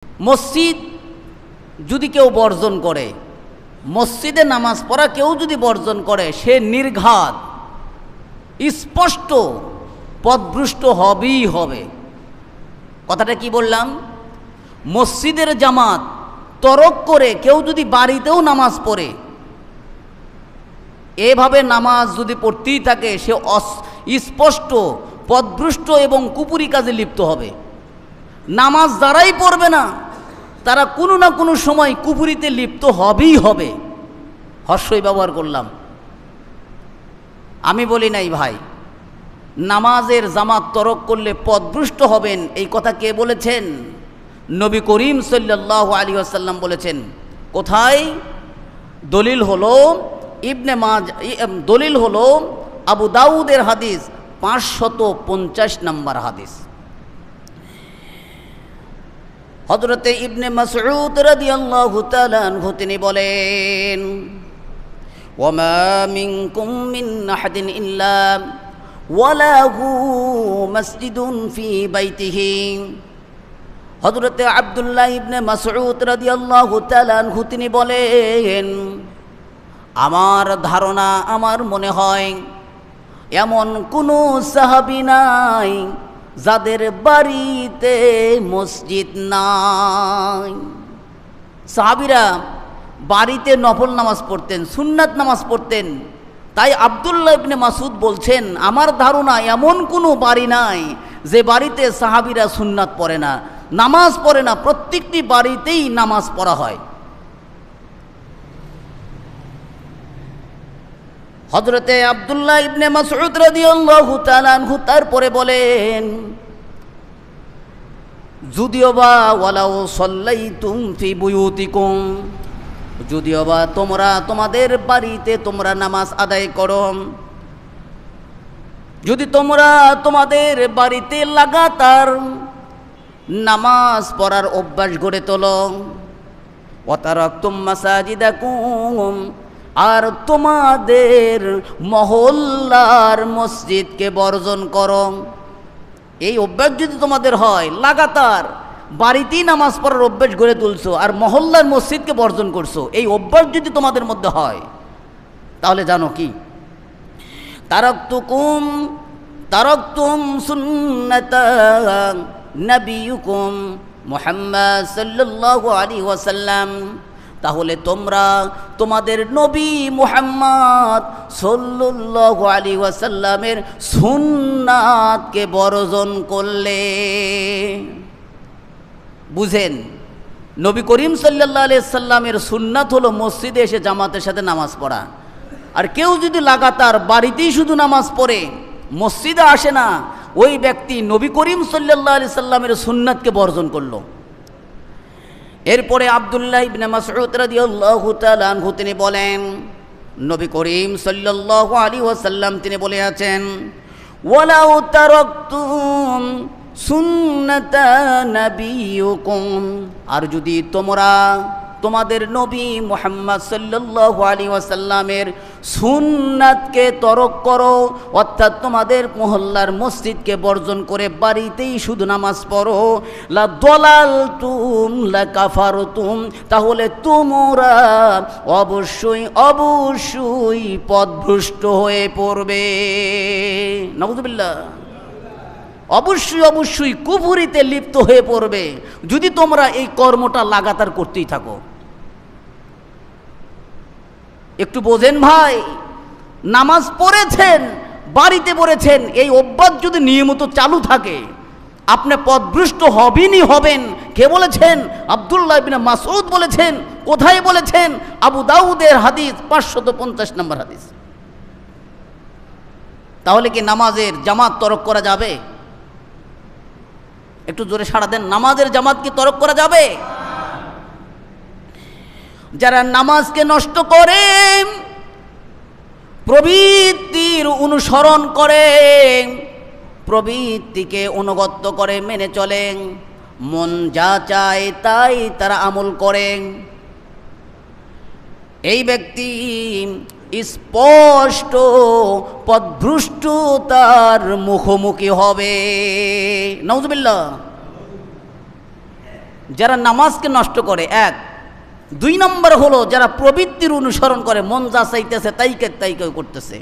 মসজিদ যদি কেউ বর্জন করে, মসজিদে নামাজ পড়া কেউ যদি বর্জন করে, সে নির্ঘাত স্পষ্ট পথভ্রষ্ট হবেই হবে। কথাটা কি বললাম? মসজিদের জামাত তরক করে কেউ যদি বাড়িতেও নামাজ পড়ে, এভাবে নামাজ যদি পড়তেই থাকে, সে স্পষ্ট পথভ্রষ্ট এবং কুপুরি কাজে লিপ্ত হবে। নামাজ যারাই পড়বে না, তারা কোনো না কোনো সময় কুপুরিতে লিপ্ত হবেই হবে। হর্ষই ব্যবহার করলাম, আমি বলি নাই ভাই। নামাজের জামাত তরক করলে পথভ্রষ্ট হবেন, এই কথা কে বলেছেন? নবী করিম সাল্লাল্লাহু আলাইহি ওয়াসাল্লাম বলেছেন। কোথায়? দলিল হলো দলিল হলো আবু দাউদের হাদিস 550 নম্বর হাদিস। হযরতে ইবনে মাসউদ রাদিয়াল্লাহু তাআলা আনহু তিনি বলেন, ওয়ামা মিনকুম মিন আহাদিন ইল্লা ওয়ালাহু মসজিদুন ফি বাইতিহি। হযরতে আব্দুল্লাহ ইবনে মাসউদ রাদিয়াল্লাহু তাআলা আনহু তিনি বলেন, আমার ধারণা, আমার মনে হয় এমন কোনো সাহাবী নাই যাদের বাড়িতে মসজিদ নাই। সাহাবীরা বাড়িতে নফল নামাজ পড়তেন, সুন্নাত নামাজ পড়তেন। তাই আব্দুল্লাহ ইবনে মাসউদ বলছেন, আমার ধারণা এমন কোনো বাড়ি নাই যে বাড়িতে সাহাবীরা সুন্নাত পড়ে না, নামাজ পড়ে না। প্রত্যেকটি বাড়িতেই নামাজ পড়া হয়। হযরতে আব্দুল্লাহ ইবনে মাসউদ রাদিয়াল্লাহু তাআলা আনহু তারপরে বলেন, যদিও বা ওয়ালাউ সাল্লাইতুম ফি বুয়ুতিকুম, যদিও বা তোমরা তোমাদের বাড়িতে তোমরা নামাজ আদায় করো, যদি তোমরা তোমাদের বাড়িতে লাগাতার নামাজ পড়ার অভ্যাস গড়ে তোলো, ওয়া তারাকতুম মাসাজিদাকুম, আর তোমাদের মহল্লার মসজিদকে বর্জন করো, এই অভ্যাস যদি তোমাদের হয়, লাগাতার বাড়িতেই নামাজ পড়ার অভ্যাস গড়ে তুলছো আর মহল্লার মসজিদকে বর্জন করছো, এই অভ্যাস যদি তোমাদের মধ্যে হয়, তাহলে জানো কি, তারাকতুম সুন্নাতা নবিয়ুকুম মুহাম্মদ সাল্লাল্লাহু আলাইহি ওয়াসাল্লাম, তাহলে তোমরা তোমাদের নবী মুহাম্মদ সাল্লাল্লাহু আলাইহি ওয়াসাল্লামের সুন্নাতকে বর্জন করলে। বুঝেন, নবী করিম সাল্লাল্লাহু আলাইহি ওয়াসাল্লামের সুন্নাত হলো মসজিদে এসে জামাতের সাথে নামাজ পড়া। আর কেউ যদি লাগাতার বাড়িতেই শুধু নামাজ পড়ে, মসজিদে আসে না, ওই ব্যক্তি নবী করিম সাল্লাল্লাহু আলাইহি ওয়াসাল্লামের সুন্নাতকে বর্জন করলো। এরপরে আব্দুল্লাহ ইবনে মাসউদ রাদিয়াল্লাহু তাআলা আনহু তিনি বলেন, নবী করিম সাল্লাল্লাহু আলাইহি ওয়াসাল্লাম তিনি বলে আছেন, ওয়ালাউ তারাকতুম সুন্নাতা নবিয়ুকুম, আর যদি তোমরা তোমাদের নবী মুহাম্মদ সাল্লাল্লাহু আলাইহি ওয়াসাল্লামের সুন্নাতকে তরক করো, অর্থাৎ তোমাদের মহল্লার মসজিদকে বর্জন করে বাড়িতেই শুধু নামাজ পড়ো, লা দালালতুম লা কাফারতুম, তাহলে তোমরা অবশ্যই অবশ্যই পথভ্রষ্ট হয়ে পড়বে। নাউযুবিল্লাহ। অবশ্যই অবশ্যই কুফরিতে লিপ্ত হয়ে পড়বে যদি তোমরা এই কর্মটা লাগাতার করতেই থাকো। একটু বোঝেন ভাই, নামাজ পড়েছেন, বাড়িতে পড়েছেন, এই অভ্যাস যদি নিয়মিত চালু থাকে, আপনি পথভ্রষ্ট হবেনই হবেন। কে বলেছেন? আব্দুল্লাহ ইবনে মাসউদ বলেছেন। কোথায় বলেছেন? আবু দাউদের হাদিস 550 নম্বর হাদিস। তাহলে কি নামাজের জামাত তরক করা যাবে? একটু জোরে সাড়া দেন। নামাজের জামাত কি তরক করা যাবে? যারা নামাজকে নষ্ট করে, প্রবৃত্তির অনুসরণ করে, প্রবৃত্তিকে অনুগত করে মেনে চলেন, মন যা চায় তাই তারা আমল করেন, এই ব্যক্তি স্পষ্ট পথভ্রষ্টতার মুখোমুখি হবে। নাউযুবিল্লাহ। যারা নামাজকে নষ্ট করে, এক। 2 নম্বর হলো যারা প্রবৃত্তির অনুসরণ করে, মন যা চাইতেছে তাই করতেছে,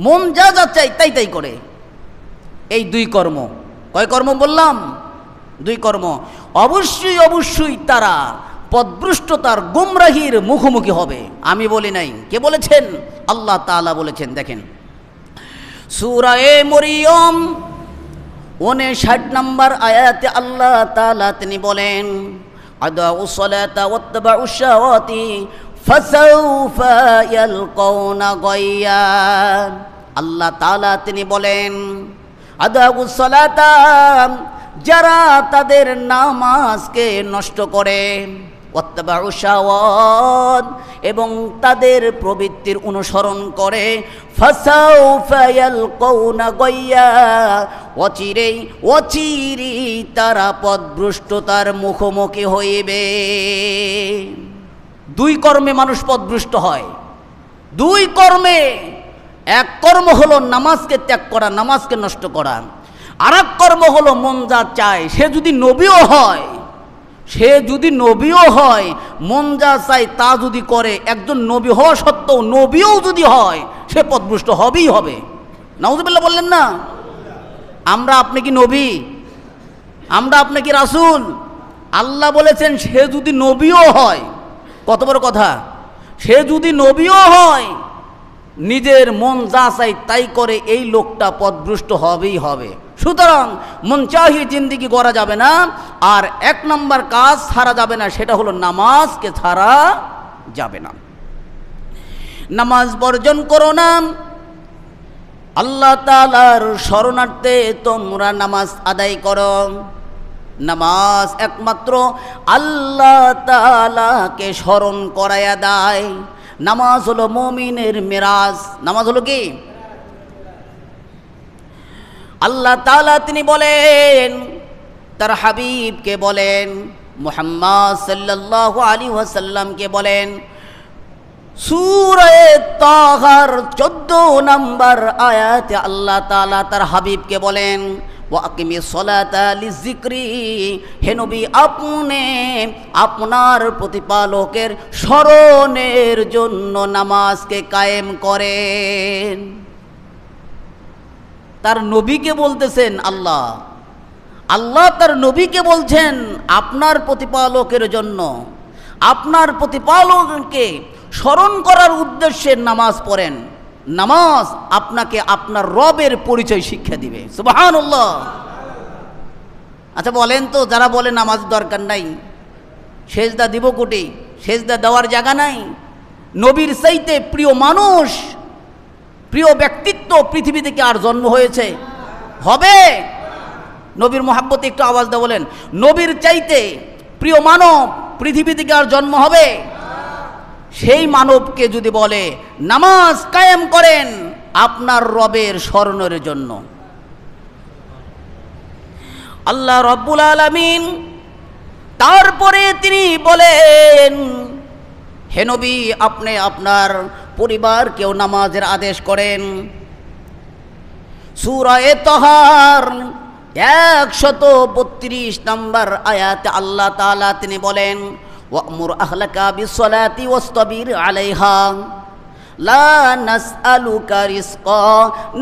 মন যা চাই তাই করে। এই 2 কর্ম, কয় কর্ম বললাম? 2 কর্ম। অবশ্যই তারা পথভ্রষ্টতার গুমরাহির মুখোমুখি হবে। আমি বলি নাই, কে বলেছেন? আল্লাহ তাআলা বলেছেন। দেখেন সূরা মরিয়ম 59 নম্বর আয়াতে আল্লাহ তাআলা তিনি বলেন, আদাউস সালাতা ওয়াত্তাবাউশ শাওয়াতি ফাসাউফা ইয়ালকাউনা গায়্যা। আল্লাহ তাআলা তিনি বলেন, আদাউস সালাতা, যারা তাদের নামাজকে নষ্ট করে, ওয়াত্তাবাউশ শাওয়াত, এবং তাদের প্রবৃত্তির অনুসরণ করে, ফাসাউফা ইয়ালকাউনা গায়্যা, অচিরেই তারা পথভ্রষ্টতার মুখোমুখি হইবে। 2 কর্মে মানুষ পথভ্রষ্ট হয়, 2 কর্মে। এক কর্ম হলো নামাজকে ত্যাগ করা, নামাজকে নষ্ট করা। আর এক কর্ম হলো মন যা চায়, সে যদি নবীও হয়, মন যা চায় তা যদি করে, একজন নবী হওয়া সত্ত্বেও নবীও যদি হয়, সে পথভ্রষ্ট হবেই হবে। নাউজুবিল্লাহ বললেন না? আমরা আপনি কি নবী? আমরা আপনি কি রাসূল? আল্লাহ বলেছেন সে যদি নবীও হয়, কত বড় কথা, সে যদি নবীও হয়, নিজের মন যা চাই তাই করে, এই লোকটা পথভ্রষ্ট হবেই হবে। সুতরাং মন চাহি জিন্দিগি করা যাবে না। আর 1 নম্বর কাজ ছাড়া যাবে না, সেটা হলো নামাজকে ছাড়া যাবে না। নামাজ বর্জন করো না। আল্লাহ তাআলার শরণার্থে তোমরা নামাজ আদায় করো। নামাজ একমাত্র আল্লাহ তাআলাকে স্মরণ করায়া দেয়। নামাজ হলো মুমিনের মিরাজ। নামাজ হলো কি? আল্লাহ তাআলা তিনি বলেন, তার হাবিবকে বলেন, মুহাম্মদ সাল্লাল্লাহু আলাইহি ওয়াসাল্লামকে বলেন, সূরা তাহার 14 নম্বর আয়াতে আল্লাহ তাআলা তার হাবিবকে বলেন, ওয়াকিমিস সালাতা লিযিকরি, হে নবী আপনি আপনার প্রতিপালকের স্মরণের জন্য নামাজকে কায়েম করেন। তার নবীকে বলতেছেন আল্লাহ তার নবীকে বলছেন আপনার প্রতিপালকের জন্য, আপনার প্রতিপালককে স্মরণ করার উদ্দেশ্যে নামাজ পড়েন। নামাজ আপনাকে আপনার রবের পরিচয় শিক্ষা দিবে। সুবহানাল্লাহ। আচ্ছা বলেন তো, যারা বলে নামাজ দরকার নাই, সেজদা দিব কোটি, সেজদা দেওয়ার জায়গা নাই, নবীর চাইতে প্রিয় মানুষ, প্রিয় ব্যক্তিত্ব পৃথিবী থেকে আর জন্ম হয়েছে? হবে? নবীর মোহাব্বতে একটু আওয়াজ দিয়ে বলেন, নবীর চাইতে প্রিয় মানব পৃথিবী থেকে আর জন্ম হবে? সেই মানবকে যদি বলে নামাজ কায়েম করেন আপনার রবের স্মরণের জন্য, আল্লাহ রব্বুল আলামিন তারপরে তিনি বলেন, হে নবী আপনি আপনার পরিবারকেও নামাজের আদেশ করেন। সূরা তাহার 132 নম্বর আয়াতে আল্লাহ তাআলা তিনি বলেন, ওয়া'মুর আহলাকা বিসসালাতি ওয়াসতাবির আলাইহা লা নাসআলুকা রিজকা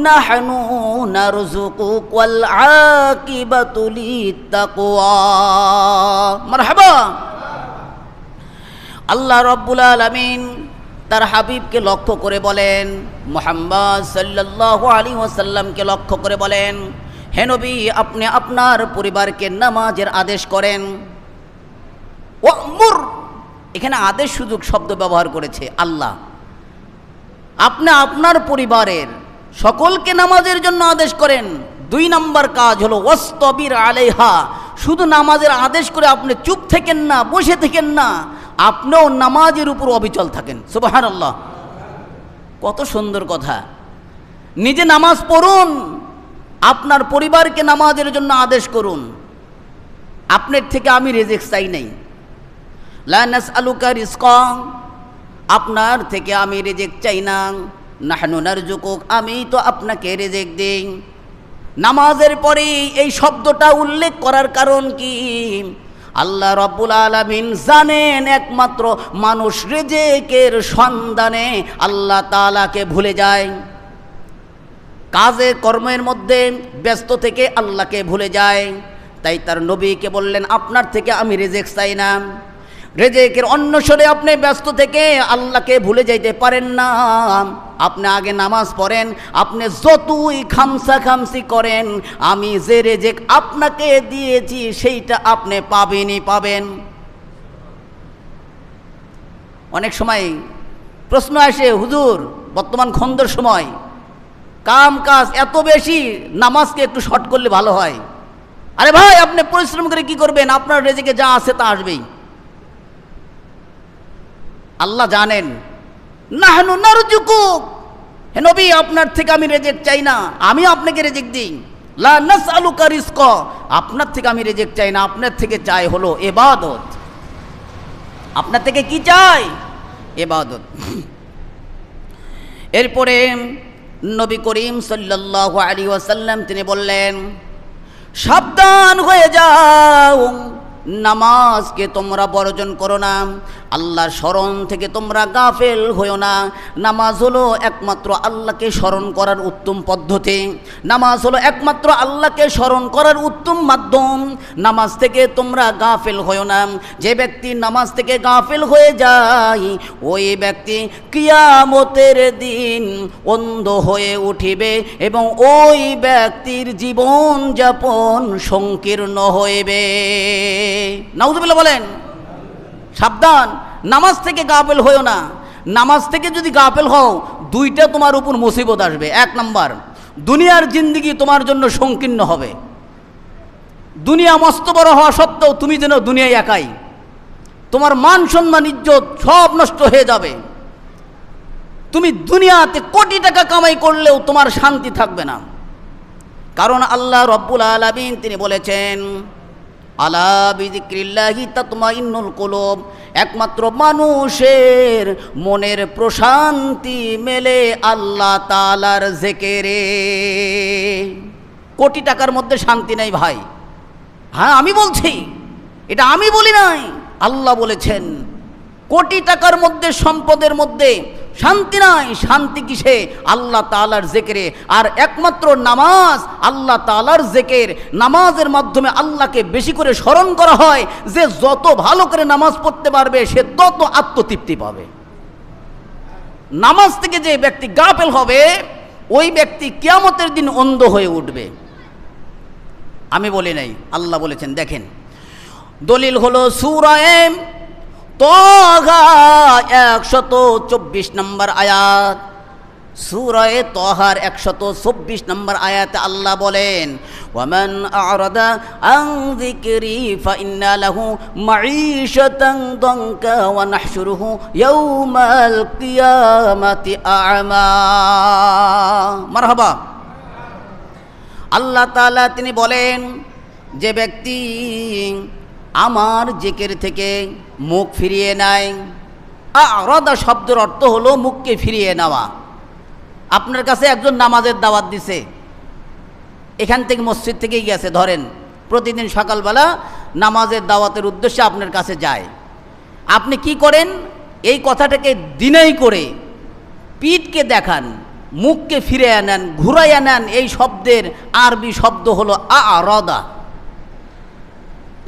নাহনু নারযুকুক ওয়াল আকিবাতু লিত্তাকওয়া। মারহাবা। আল্লাহ রাব্বুল আলামিন তার হাবিবকে লক্ষ্য করে বলেন, মুহাম্মদ সাল্লাল্লাহু আলাইহি ওয়াসাল্লামকে লক্ষ্য করে বলেন, হে নবী আপনি আপনার পরিবারকে নামাজের আদেশ করেন। ওয়া'মুর, এখানে আদেশ সুযোগ শব্দ ব্যবহার করেছে আল্লাহ। আপনি আপনার পরিবারের সকলকে নামাজের জন্য আদেশ করেন। 2 নম্বর কাজ হলো ওয়াসতাবির আলাইহা, শুধু নামাজের আদেশ করে আপনি চুপ থাকেন না, বসে থাকেন না, আপনিও নামাজের উপর অবিচল থাকেন। সুবহানাল্লাহ, কত সুন্দর কথা। নিজে নামাজ পড়ুন, আপনার পরিবারকে নামাজের জন্য আদেশ করুন। আপনার থেকে আমি রিজিক চাই নাই। লা নাসআলুকা রিজকা, আপনার থেকে আমি রিজিক চাই না। নাহনু নারযুকুক, আমি তো আপনাকে রিজিক দেই। নামাজের পরে এই শব্দটা উল্লেখ করার কারণ কি? আল্লাহ রাব্বুল আলামিন জানেন একমাত্র মানুষ রিজিকের সন্ধানে আল্লাহ তাআলাকে ভুলে যায়, কাজে কর্মের মধ্যে ব্যস্ত থেকে আল্লাহকে ভুলে যায়। তাই তার নবীকে বললেন, আপনার থেকে আমি রিজিক চাই না। রিজিকের অন্বেষণে আপনি ব্যস্ত থেকে আল্লাহকে ভুলে যাইতে পারেন না। আপনি আগে নামাজ পড়েন, আপনি যতই খামসি করেন, আমি যে রিজিক আপনাকে দিয়েছি সেইটা আপনি পাবেনই পাবেন। অনেক সময় প্রশ্ন আসে, হুজুর বর্তমান খন্দর সময় কাম কাজ এত বেশি, নামাজকে একটু শর্ট করলে ভালো হয়। আরে ভাই, আপনি পরিশ্রম করে কি করবেন? আপনার রিজিকে যা আছে তা আসবেই। আল্লাহ জানেন, নাহনু নারজুকুক, হে নবী আপনার থেকে আমি রিজিক চাই না, আমি আপনাকে রিজিক দিই। লা নাসআলুকা রিজকা, আপনার থেকে আমি রিজিক চাই না, আপনার থেকে চাই হলো ইবাদত। আপনার থেকে কি চাই? ইবাদত। এরপরে নবী করিম সাল্লাল্লাহু আলাইহি ওয়াসাল্লাম তিনি বললেন, সাবধান হয়ে যাও, নামাজকে তোমরা বর্জন করো না, আল্লাহর স্মরণ থেকে তোমরা গাফেল হইও না। নামাজ হলো একমাত্র আল্লাহকে স্মরণ করার উত্তম পদ্ধতি, নামাজ হলো একমাত্র আল্লাহকে স্মরণ করার উত্তম মাধ্যম। নামাজ থেকে তোমরা গাফেল হইও না। যে ব্যক্তি নামাজ থেকে গাফেল হয়ে যায়, ওই ব্যক্তি কিয়ামতের দিন অন্ধ হয়ে উঠিবে এবং ওই ব্যক্তির জীবন যাপন সংকীর্ণ হইবে। নাউযুবিল্লাহ বলেন। সাবধান, নামাজ থেকে গাফেল হইও না। নামাজ থেকে যদি গাফেল হও, দুইটা তোমার উপর মুসিবত আসবে। এক নাম্বার, দুনিয়ার জিন্দেগি তোমার জন্য সংকীর্ণ হবে। দুনিয়া মস্ত বড় হওয়া সত্ত্বেও তুমি যেন দুনিয়ায় একাই, তোমার মান সম্মান ইজ্জত সব নষ্ট হয়ে যাবে। তুমি দুনিয়াতে কোটি টাকা কামাই করলেও তোমার শান্তি থাকবে না। কারণ আল্লাহ রব্বুল আলামিন তিনি বলেছেন, আলা বিযিক্রিল্লাহি তাতমাইন্নুল কুলুব, একমাত্র মানুষের মনের প্রশান্তি মেলে আল্লাহ তাআলার জিকিরে। কোটি টাকার মধ্যে শান্তি নাই ভাই। হ্যাঁ আমি বলছি, এটা আমি বলি নাই, আল্লাহ বলেছেন। কোটি টাকার মধ্যে, সম্পদের মধ্যে শান্তি নাই। শান্তি কিসে? আল্লাহ তাআলার জিকিরে। আর একমাত্র নামাজ আল্লাহ তাআলার জিকির। নামাজের মাধ্যমে আল্লাহকে বেশি করে স্মরণ করা হয়। যে যত ভালো করে নামাজ পড়তে পারবে সে তত আত্মতৃপ্তি পাবে। নামাজ থেকে যে ব্যক্তি গাফেল হবে, ওই ব্যক্তি কিয়ামতের দিন অন্ধ হয়ে উঠবে। আমি বলি নাই, আল্লাহ বলেছেন। দেখেন, দলিল হলো সূরা তাহা 124 নম্বর আয়াত। সূরা তাহার 124 নম্বর আয়াতে আল্লাহ বলেন, ওয়ামান আ'রাদা আন যিকরি ফাইন্না লাহু মাঈশাতান দানকা ওয়া নাহশুরুহু ইয়াওমাল কিয়ামাতি আ'মা। মারহাবা। আল্লাহ তাআলা তিনি বলেন, যে ব্যক্তি আমার জিকির থেকে মুখ ফিরিয়ে নেয়। আ'রাদা শব্দের অর্থ হলো মুখকে ফিরিয়ে নেওয়া। আপনার কাছে একজন নামাজের দাওয়াত দিছে, এখান থেকে মসজিদ থেকে গিয়েছে, ধরেন প্রতিদিন সকালবেলা নামাজের দাওয়াতের উদ্দেশ্যে আপনার কাছে যায়। আপনি কি করেন? এই কথাটাকে ডিনাই করে পিঠকে দেখান, মুখকে ফিরে আনেন, ঘুরাইয়া নেন। এই শব্দের আরবি শব্দ হলো আ'রাদা।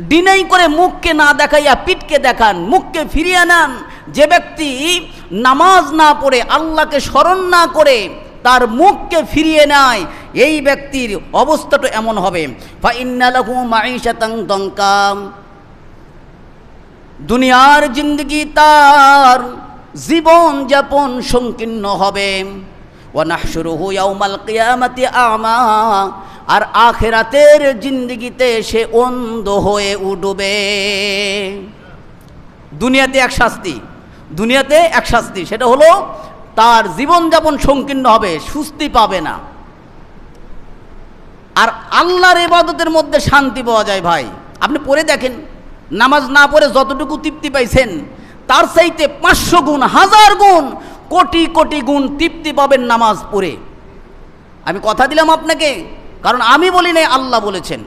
ডিনাই করে মুখকে না দেখাইয়া পিঠকে দেখান, মুখকে ফিরিয়ে নেন। যে ব্যক্তি নামাজ না পড়ে, আল্লাহকে স্মরণ না করে তার মুখকে ফিরিয়ে নেয়, এই ব্যক্তির অবস্থাটা এমন হবে, ফাইন্না লাহু মাঈশাতান দানকা, দুনিয়ার জিন্দগি তার জীবন যাপন সংকীর্ণ হবে। ওয়া নাহশুরুহু ইয়াওমাল কিয়ামাতি আ'মা, আর আখিরাতের জিন্দগিতে সে অন্ধ হয়ে উঠবে। দুনিয়াতে এক শাস্তি, দুনিয়াতে এক শাস্তি, সেটা হলো তার জীবনযাপন সংকীর্ণ হবে, সুস্থি পাবে না। আর আল্লাহর ইবাদতের মধ্যে শান্তি পাওয়া যায় ভাই। আপনি পড়ে দেখেন, নামাজ না পড়ে যতটুকু তৃপ্তি পাইছেন তার চাইতে 500 গুণ, 1000 গুণ, কোটি কোটি গুণ তৃপ্তি পাবেন নামাজ পড়ে। আমি কথা দিলাম আপনাকে, কারণ আমি বলি নাই, আল্লাহ বলেছেন।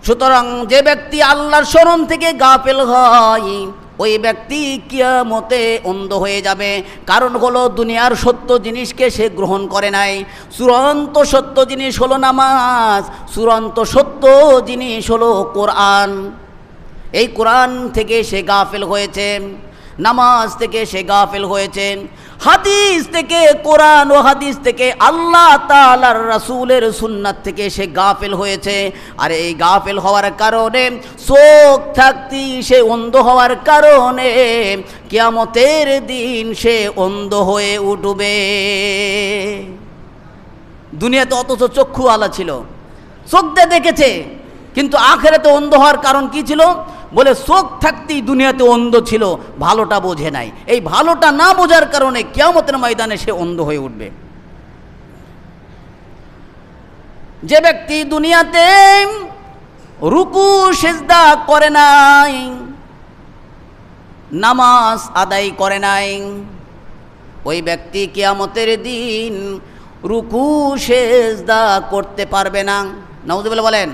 সুতরাং যে ব্যক্তি আল্লাহর স্মরণ থেকে গাফেল হয় ওই ব্যক্তি কিয়ামতে অন্ধ হয়ে যাবে। কারণ হলো দুনিয়ার সত্য জিনিসকে সে গ্রহণ করে নাই। চূড়ান্ত সত্য জিনিস হলো নামাজ, চূড়ান্ত সত্য জিনিস হলো কোরআন। এই কোরআন থেকে সে গাফেল হয়েছে, নামাজ থেকে সে গাফেল হয়েছে, হাদিস থেকে, কোরআন ও হাদিস থেকে, আল্লাহ তাআলার রাসূলের সুন্নাত থেকে সে গাফেল হয়েছে। আর এই গাফেল হওয়ার কারণে, চোখ থাকতেই সে অন্ধ হওয়ার কারণে কিয়ামতের দিন সে অন্ধ হয়ে উঠবে। দুনিয়াতে অথচ চক্ষুওয়ালা ছিল, চোখ দিয়ে দেখেছে, কিন্তু আখিরাতে অন্ধ হওয়ার কারণ কি ছিল? বলে চোখ থাকতেই দুনিয়াতে অন্ধ ছিল, ভালোটা বোঝে নাই। এই ভালোটা না বোঝার কারণে কিয়ামতের ময়দানে সে অন্ধ হয়ে উঠবে। যে ব্যক্তি দুনিয়াতে রুকু সিজদা করে নাই, নামাজ আদায় করে নাই, ওই ব্যক্তি কিয়ামতের দিন রুকু সিজদা করতে পারবে না। নাউজুবিল্লাহ বলেন।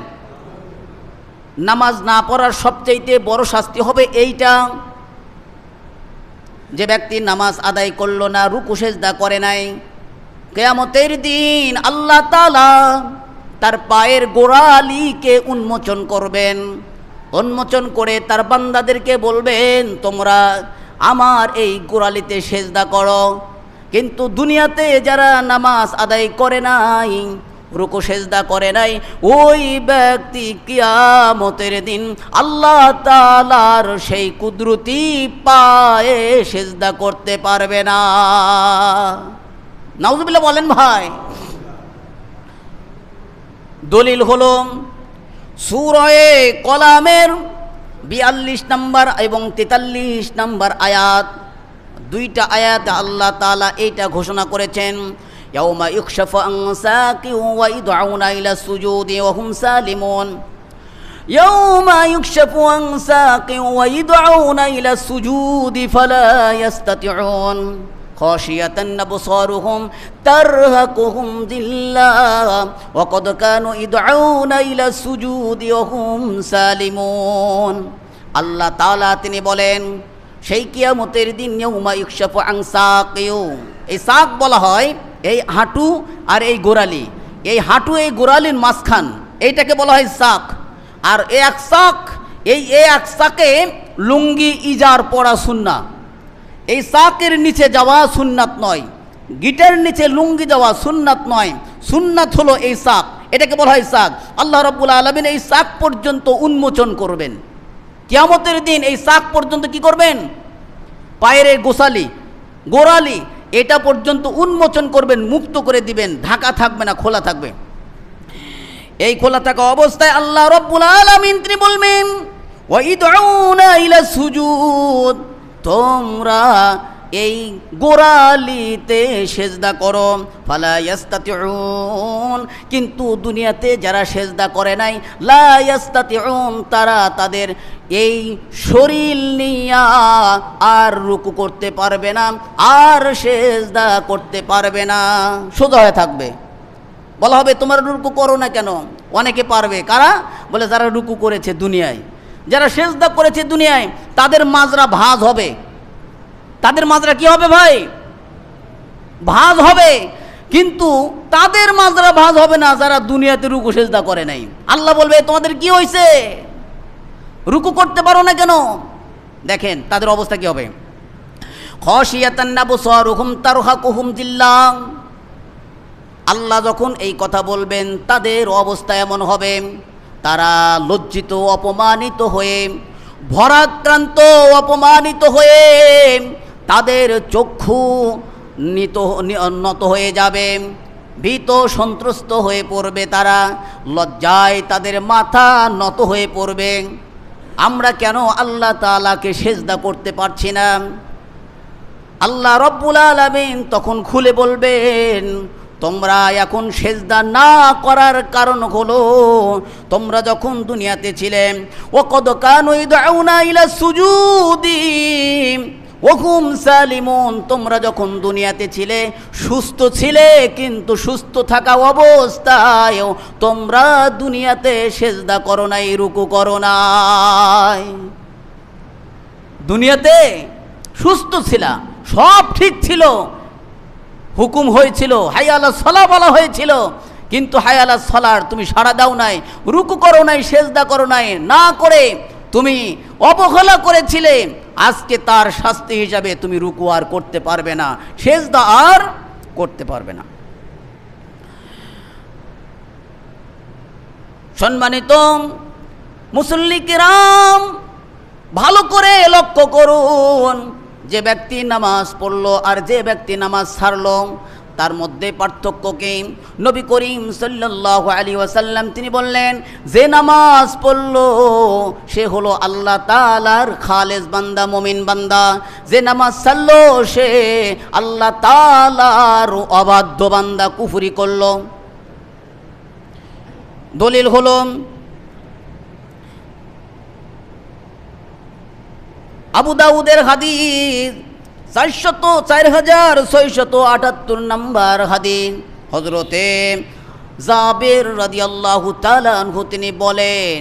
নামাজ না পড়ার সবচেয়ে বড় শাস্তি হবে এইটা, যে ব্যক্তি নামাজ আদায় করলো না, রুকু সিজদা করে নাই, কিয়ামতের দিন আল্লাহ তাআলা তার পায়ের গোড়ালিকে উন্মোচন করবেন। উন্মোচন করে তার বান্দাদেরকে বলবেন, তোমরা আমার এই গোড়ালিতে সিজদা করো। কিন্তু দুনিয়াতে যারা নামাজ আদায় করে নাই, রুকু সিজদা করে নাই, ওই ব্যক্তি কিয়ামতের দিন আল্লাহ তাআলার সেই কুদরতি পায়ে সিজদা করতে পারবে না। নাউজুবিল্লাহ বলেন ভাই। দলিল হলো সূরা কলামের ৪২ নম্বর এবং ৪৩ নম্বর আয়াত। দুইটা আয়াতে আল্লাহ তাআলা এইটা ঘোষণা করেছেন, ইয়াউমা ইউকশাফু আন সাকিন ওয়া ইদউনা ইলা সুজুদি ওয়া হুম সালিমুন। ইয়াউমা ইউকশাফু আন সাকিন ওয়া ইদউনা ইলা সুজুদি ফালা ইস্তাতিউন খাশিয়াতান আবসারুহুম তারহাকুহুম যিল্লাহ ওয়া ক্বাদ কানু ইদউনা ইলা সুজুদি ওয়া হুম সালিমুন। আল্লাহ তাআলা তিনি বলেন, সেই কিয়ামতের দিন ইয়াউমা ইউকশাফু আন সাকিন, এই সাক বলা হয় এই হাঁটু আর এই গোড়ালি, এই হাঁটু এই গোড়ালির মাঝখান, এইটাকে বলা হয় সাক। আর এক সাক, এই এক সাকে লুঙ্গি ইজার পরা সুন্নাত। এই সাকের নিচে যাওয়া সুন্নাত নয়, গিটার নিচে লুঙ্গি যাওয়া সুন্নাত নয়, সুন্নাত হলো এই সাক, এটাকে বলা হয় সাক। আল্লাহ রাব্বুল আলামিন এই সাক পর্যন্ত উন্মোচন করবেন কিয়ামতের দিন। এই সাক পর্যন্ত কি করবেন? পায়ের গোড়ালি এটা পর্যন্ত উন্মোচন করবেন, মুক্ত করে দিবেন, ঢাকা থাকবে না, খোলা থাকবে। এই খোলা থাকা অবস্থায় আল্লাহ রাব্বুল আলামিন তিনি বলবেন, ওয়া ইদউনা ইলা সুজুদ, তোমরা এই গোড়ালিতে সেজদা করো। ফালা ইস্তাতিউন, কিন্তু দুনিয়াতে যারা সেজদা করে নাই, লা ইস্তাতিউন, তারা তাদের এই শরীর নিয়া আর রুকু করতে পারবে না, আর সেজদা করতে পারবে না, সোজা হয়ে থাকবে। বলা হবে তোমরা রুকু করো না কেন? অনেকে পারবে, কারা? বলে যারা রুকু করেছে দুনিয়ায়, যারা সেজদা করেছে দুনিয়ায়, তাদের মাজরা ভাঁজ হবে। তাদের মাজরা কি হবে ভাই? ভাঁজ হবে। কিন্তু তাদের মাজরা ভাঁজ হবে না যারা দুনিয়াতে রুকু সেজদা করে নাই। আল্লাহ বলবে তোমাদের কি হয়েছে, রুকু করতে পারো না কেন? দেখেন তাদের অবস্থা কি হবে। খাশিয়াতান আবসারুহুম তারহাকুহুম যিল্লাহ, আল্লাহ যখন এই কথা বলবেন তাদের অবস্থা এমন হবে, তারা লজ্জিত অপমানিত হয়ে, ভরাক্রান্ত অপমানিত হয়ে, তাদের চক্ষু নত হয়ে যাবে, ভীত সন্ত্রস্ত হয়ে পড়বে, তারা লজ্জায় তাদের মাথা নত হয়ে পড়বে। আমরা কেন আল্লাহ তাআলাকে সেজদা করতে পারছি না? আল্লাহ রব্বুল আলামিন তখন খুলে বলবেন, তোমরা এখন সেজদা না করার কারণ হলো তোমরা যখন দুনিয়াতে ছিলে, ওয়া ক্বাদ কানু ইদউনা ইলা সুজুদি ওহুম সালিমুন, তোমরা যখন দুনিয়াতে ছিলে সুস্থ ছিলে, কিন্তু সুস্থ থাকা অবস্থায়ও তোমরা দুনিয়াতে সেজদা করো নাই, রুকু করো নাই। দুনিয়াতে সুস্থ ছিলা, সব ঠিক ছিল, হুকুম হয়েছিল, হাই আলা সলা বলা হয়েছিল, কিন্তু হাই আলা সলার তুমি সাড়া দাও নাই, রুকু করো নাই, সেজদা করো নাই, না করে তুমি অবহেলা করেছিলে। আজকে তার শাস্তি হিসাবে তুমি রুকু আর করতে পারবে না, সেজদা আর করতে পারবে না। সম্মানিত মুসল্লি কিরাম, ভালো করে লক্ষ্য করুন, যে ব্যক্তি নামাজ পড়লো আর যে ব্যক্তি নামাজ ছাড়লো তার মধ্যে পার্থক্য কি? নবী করিম সাল্লাল্লাহু আলাইহি ওয়াসাল্লাম তিনি বললেন, যে নামাজ পড়লো সে হলো আল্লাহ তাআলার খালেস বান্দা, মুমিন বান্দা। যে নামাজ ছাড়লো সে আল্লাহ তাআলার অবাধ্য বান্দা, কুফরি করলো। দলিল হলো আবু দাউদের হাদিস 4678 নম্বর হাদিস। হযরতে জাবের রাদিয়াল্লাহু তাআলা আনহু তিনি বলেন,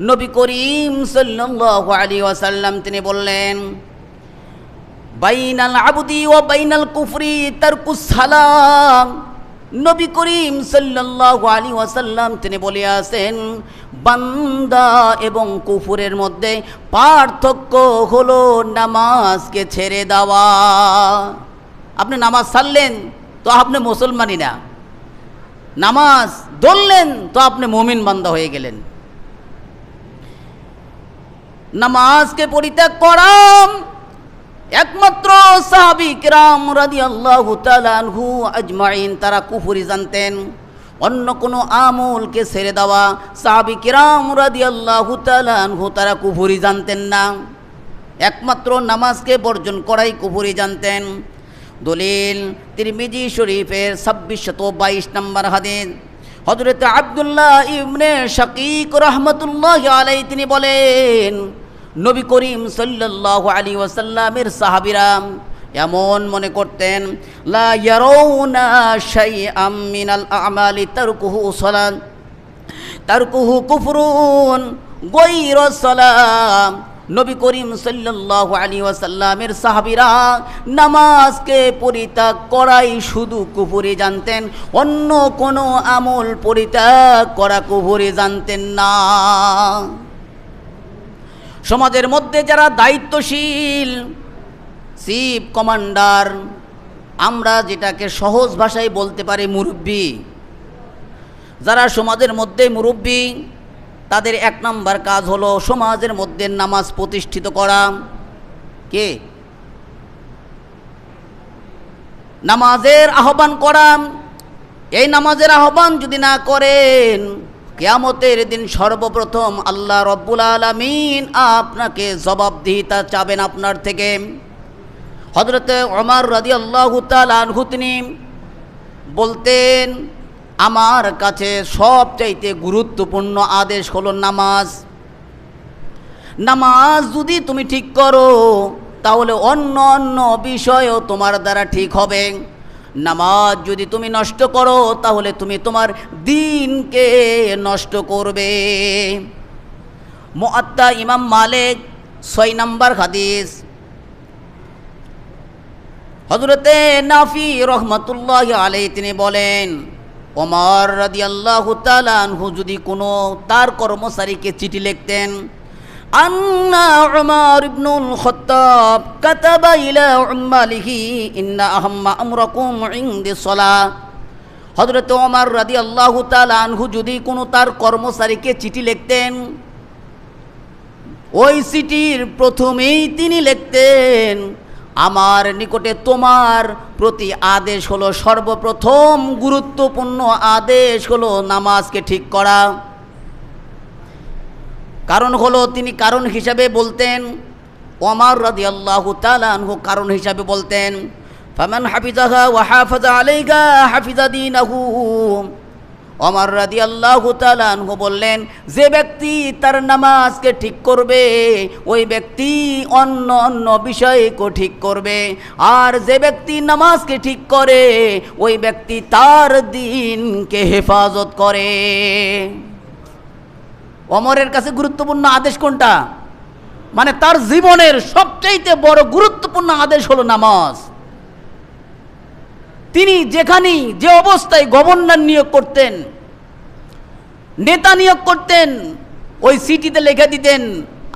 নবী করিম সাল্লাল্লাহু আলাইহি ওয়াসাল্লাম তিনি বললেন, বাইনাল আবদি ওয়া বাইনাল কুফরি তারকুস সালাম। নবী করিম সাল্লাল্লাহু আলাইহি ওয়াসাল্লাম তিনি বলিয়াছেন, বান্দা এবং কুফরের মধ্যে পার্থক্য হলো নামাজকে ছেড়ে দেওয়া। আপনি নামাজ ছাড়লেন তো আপনি মুসলমানই না, নামাজ ধরলেন তো আপনি মুমিন বান্দা হয়ে গেলেন। নামাজকে পরিত্যাগ করা একমাত্র সাহাবী কিরাম রাদিয়াল্লাহু তাআলা আনহু আজমাইন তারা কুফরি জানতেন। অন্য কোনো আমলকে ছেড়ে দেওয়া সাহাবী কিরাম রাদিয়াল্লাহু তাআলা আনহু তারা কুফরি জানতেন না, একমাত্র নামাজকে বর্জন করাই কুফরি জানতেন। দলিল তিরমিজি শরীফের 2622 নম্বর হাদিস। হযরত আব্দুল্লাহ ইবনে শাকীক রাহমাতুল্লাহি আলাইহি তিনি বলেন, নবী করিম সাল্লাল্লাহু আলাইহি ওয়াসাল্লামের সাহাবীরা এমন মনে করতেন, লা ইয়ারাউনা শাইআম মিনাল আমালি তারকুহু সালাত তারকুহু কুফরুন গায়রা সালাম। নবী করিম সাল্লাল্লাহু আলাইহি ওয়াসাল্লামের সাহাবীরা নামাজকে পরিত্যাগ করাই শুধু কুফরি জানতেন, অন্য কোনো আমল পরিত্যাগ করা কুফরি জানতেন না। সমাজের মধ্যে যারা দায়িত্বশীল, চিফ কমান্ডার, আমরা যেটাকে সহজ ভাষায় বলতে পারি মুরব্বি, যারা সমাজের মধ্যে মুরব্বি, তাদের 1 নম্বর কাজ হলো সমাজের মধ্যে নামাজ প্রতিষ্ঠিত করা। কে? নামাজের আহ্বান করা। এই নামাজের আহ্বান যদি না করেন, কিয়ামতের দিন সর্বপ্রথম আল্লাহ রব্বুল আলামিন আপনাকে জবাবদিহিতা চাবেন আপনার থেকে। হযরতে ওমর রাদিয়াল্লাহু তাআলা আনহু তিনি বলতেন, আমার কাছে সবচাইতে গুরুত্বপূর্ণ আদেশ হলো নামাজ। নামাজ যদি তুমি ঠিক করো তাহলে অন্য অন্য বিষয়ও তোমার দ্বারা ঠিক হবে। নামাজ যদি তুমি নষ্ট করো তাহলে তুমি তোমার দ্বীনকে নষ্ট করবে। মুআত্তা ইমাম মালিক 6 নম্বর হাদিস। হযরতে নাফি রহমাতুল্লাহি আলাইহি তিনি বলেন, ওমর রাদিয়াল্লাহু তাআলা আনহু যদি কোনো তার কর্মচারীকে চিঠি লিখতেন, আন্না উমর ইবনুল খাত্তাব কাতাবা ইলা উম্মালিহি ইন্না আহাম্মা আমরাকুম ইনদিস সালাহ। হযরত ওমর রাদিয়াল্লাহু তাআলা আনহু যদি কোনো তার কর্মচারীকে চিঠি লিখতেন, ওই চিঠির প্রথমেই তিনি লিখতেন, আমার নিকটে তোমার প্রতি আদেশ হলো, সর্বপ্রথম গুরুত্বপূর্ণ আদেশ হলো নামাজকে ঠিক করা। কারণ হলো তিনি কারণ হিসাবে বলতেন, ওমর রাদিয়াল্লাহু তাআলা আনহু কারণ হিসাবে বলতেন, ফামান হাফিজাহা ওয়া হাফাজা আলাইহা হাফিজা দীনাহু ওমর রাদিয়াল্লাহু তাআলা আনহু বললেন, যে ব্যক্তি তার নামাজকে ঠিক করবে ওই ব্যক্তি অন্য অন্য বিষয়কে ঠিক করবে, আর যে ব্যক্তি নামাজকে ঠিক করে ওই ব্যক্তি তার দ্বীনকে হেফাজত করে। ওমরের কাছে গুরুত্বপূর্ণ আদেশ কোনটা? মানে তার জীবনের সবচাইতে বড় গুরুত্বপূর্ণ আদেশ হলো নামাজ। তিনি যেখানেই যে অবস্থায় গভর্নর নিয়োগ করতেন, নেতা নিয়োগ করতেন, ওই চিঠিতে লিখে দিতেন,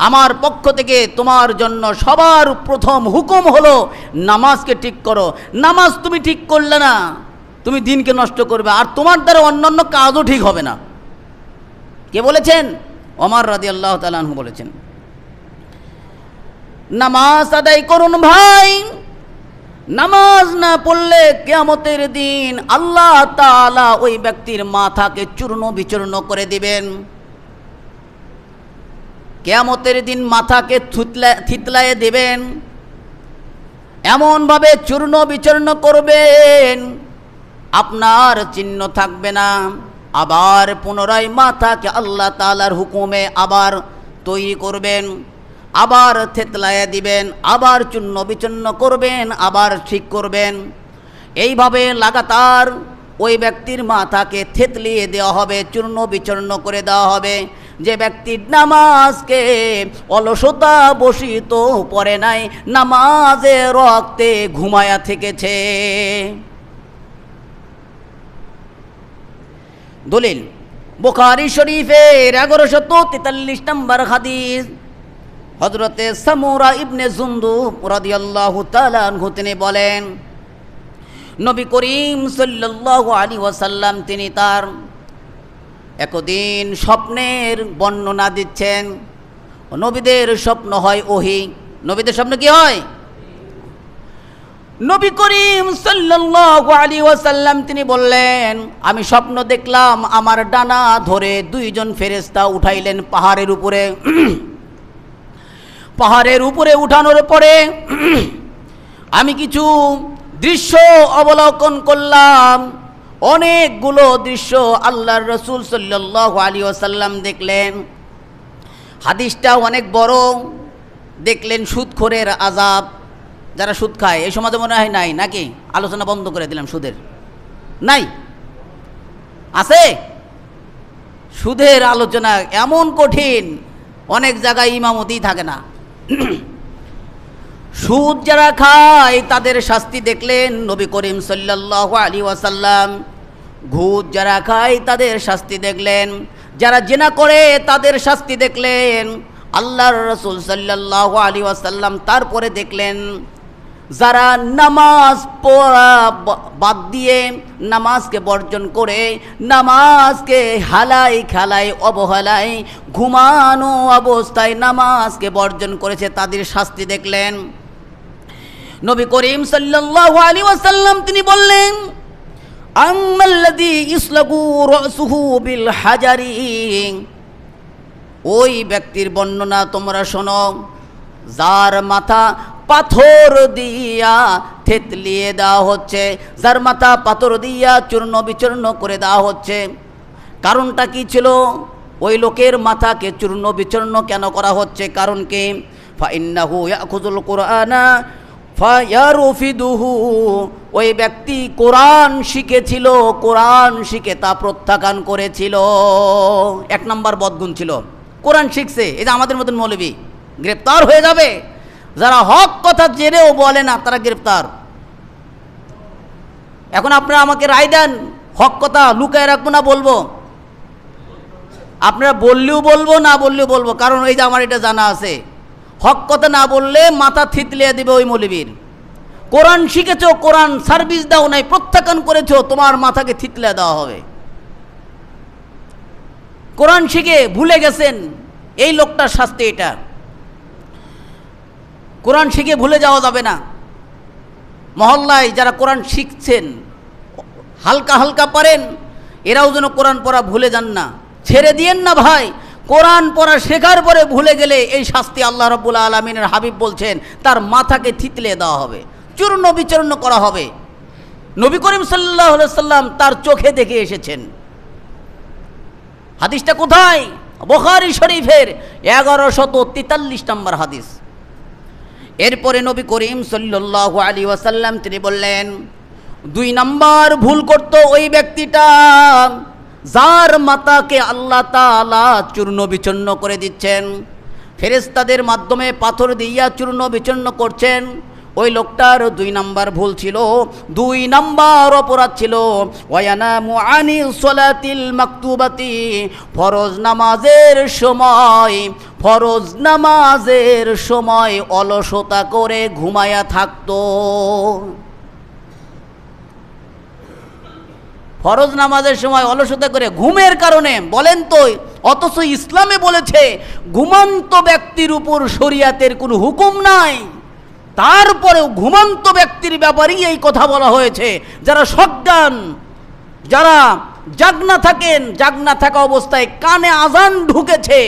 আমার পক্ষ থেকে তোমার জন্য সবার প্রথম হুকুম হলো নামাজকে ঠিক করো। নামাজ তুমি ঠিক করলে না, তুমি দিনকে নষ্ট করবে, আর তোমার দ্বারা অন্যান্য কাজও ঠিক হবে না। কে বলেছেন? ওমর রাদিয়াল্লাহু তাআলা আনহু বলেছেন। নামাজ আদায় করুন ভাই, নামাজ না পড়লে কিয়ামতের দিন আল্লাহ তাআলা ওই ব্যক্তির মাথাকে চূর্ণ বিচূর্ণ করে দিবেন। কিয়ামতের দিন মাথাকে থিতলায়ে দেবেন, এমনভাবে চূর্ণ বিচূর্ণ করবেন আপনার চিহ্ন থাকবে না। আবার পুনরায় মাথাকে আল্লাহ তাআলার হুকুমে আবার তৈরি করবেন, আবার থেতলায়া দিবেন, আবার চূর্ণ বিচূর্ণ করবেন, আবার ঠিক করবেন। এইভাবে লাগাতার ওই ব্যক্তির মাথাকে থেতলিয়ে দেওয়া হবে, চূর্ণ বিচূর্ণ করে দেওয়া হবে। যে ব্যক্তি নামাজকে অলসতা বসিত পড়ে নাই, নামাজে রক্তে ঘুমায়া থেকেছে। দলিল বুখারী শরীফের 1143 নম্বর হাদিস। হযরতে সামুরা ইবনে জুনদুব রাদিয়াল্লাহু তাআলা আনহু তিনি বলেন, নবী করিম সাল্লাল্লাহু আলাইহি ওয়াসাল্লাম তিনি তার একদিন স্বপ্নের বর্ণনা দিচ্ছেন। নবীদের স্বপ্ন হয় ওহী। নবীদের স্বপ্ন কি হয়? নবী করিম সাল্লাল্লাহু আলাইহি ওয়াসাল্লাম তিনি বললেন, আমি স্বপ্ন দেখলাম আমার ডানা ধরে দুইজন ফেরেশতা উঠাইলেন পাহাড়ের উপরে। পাহাড়ের উপরে উঠানোর পরে আমি কিছু দৃশ্য অবলোকন করলাম। অনেকগুলো দৃশ্য আল্লাহর রাসূল সাল্লাল্লাহু আলাইহি ওয়াসাল্লাম দেখলেন। হাদিসটা অনেক বড়। দেখলেন সুদখোরের আযাব, যারা সুদ খায়। এই সমাজে মনে হয় নাই নাকি? আলোচনা বন্ধ করে দিলাম সুদের। নাই? আছে? সুদের আলোচনা এমন কঠিন, অনেক জায়গায় ইমামতি থাকে না। সুদ যারা খায় তাদের শাস্তি দেখলেন নবী করিম সাল্লাল্লাহু আলাইহি ওয়াসাল্লাম। ঘুষ যারা খায় তাদের শাস্তি দেখলেন। যারা জিনা করে তাদের শাস্তি দেখলেন আল্লাহর রাসূল সাল্লাল্লাহু আলাইহি ওয়াসাল্লাম। তারপরে দেখলেন যারা নামাজ পড়া বাদ দিয়ে, নামাজকে বর্জন করে, নামাজকে হালাই খালাই অবহেলায় ঘুমানো অবস্থায় নামাজকে বর্জন করেছে, তাদের শাস্তি দেখলেন। নবী করিম সাল্লাল্লাহু আলাইহি ওয়াসাল্লাম তিনি বললেন, আম্মাল্লাযী ইসলাগু রাসুহু বিল হাজারি, ওই ব্যক্তির বর্ণনা তোমরা শোনো যার মাথা পাথর দিয়া থেতলিয়ে দেওয়া হচ্ছে, যার মাথা পাথর দিয়া চূর্ণ বিচূর্ণ করে দেওয়া হচ্ছে। কারণটা কি ছিল? ওই লোকের মাথাকে চূর্ণ বিচূর্ণ কেন করা হচ্ছে? কারণ কি? ফাইন্নাহু ইয়াখুযুল কুরআনা ফায়ারফিদুহু, ওই ব্যক্তি কোরআন শিখেছিল, কোরআন শিখে তা প্রত্যাখ্যান করেছিল। এক নম্বর বদগুণ ছিল, কোরআন শিখছে। এই যে আমাদের মতন মৌলবী গ্রেপ্তার হয়ে যাবে। যারা হক কথা জেনেও বলে না তারা গ্রেপ্তার। এখন আপনারা আমাকে রায় দেন, হক কথা লুকায় রাখবো না বলবো? আপনারা বললেও বলবো, না বললেও বলবো। কারণ এই যে আমার এটা জানা আছে, হক কথা না বললে মাথা থিতলিয়ে দিবে ওই মৌলবীর। কোরআন শিখেছো, কোরআন সার্ভিস দাও নাই, প্রত্যাখ্যান করেছো, তোমার মাথাকে থিতলিয়ে দেওয়া হবে। কোরআন শিখে ভুলে গেছেন, এই লোকটার শাস্তি এটা। কোরআন শিখে ভুলে যাওয়া যাবে না। মহল্লায় যারা কোরআন শিখছেন, হালকা হালকা পারেন, এরাও যেন কোরআন পড়া ভুলে যান না। ছেড়ে দিয়েন না ভাই। কোরআন পড়া শেখার পরে ভুলে গেলে এই শাস্তি আল্লাহ রাব্বুল আলামিনের হাবিব বলছেন, তার মাথাকে থিতলে দেওয়া হবে, চূর্ণ বিচূর্ণ করা হবে। নবী করিম সাল্লাল্লাহু আলাইহি সাল্লাম তার চোখে দেখে এসেছেন। হাদিসটা কোথায়? বুখারী শরীফের 1143 নম্বর হাদিস। এরপরে নবী করিম সাল্লাল্লাহু আলাইহি ওয়াসাল্লাম তিনি বললেন, 2 নম্বর ভুল করত ওই ব্যক্তিটা যার মাথাকে আল্লাহ তাআলা চূর্ণ বিচূর্ণ করে দিচ্ছেন, ফেরেশতাদের মাধ্যমে পাথর দিয়া চূর্ণ বিচূর্ণ করছেন। ওই লোকটার 2 নম্বর ভুল ছিল, 2 নম্বর অপরাধ ছিল ওয়ায়ানামু আনি সলাতিল মাকতুবাতি, ফরজ নামাজের সময় অলসতা করে ঘুমায়া থাকতো। ফরজ নামাজের সময় অলসতা করে ঘুমের কারণে, বলেন তো, অথচ ইসলামে বলেছে ঘুমন্ত ব্যক্তির উপর শরিয়াতের কোনো হুকুম নাই, তারপরেও ঘুমন্ত ব্যক্তির ব্যাপারেই এই কথা বলা হয়েছে। যারা সজ্ঞান, যারা জাগনা থাকা অবস্থায় কানে আজান ঢুকেছে,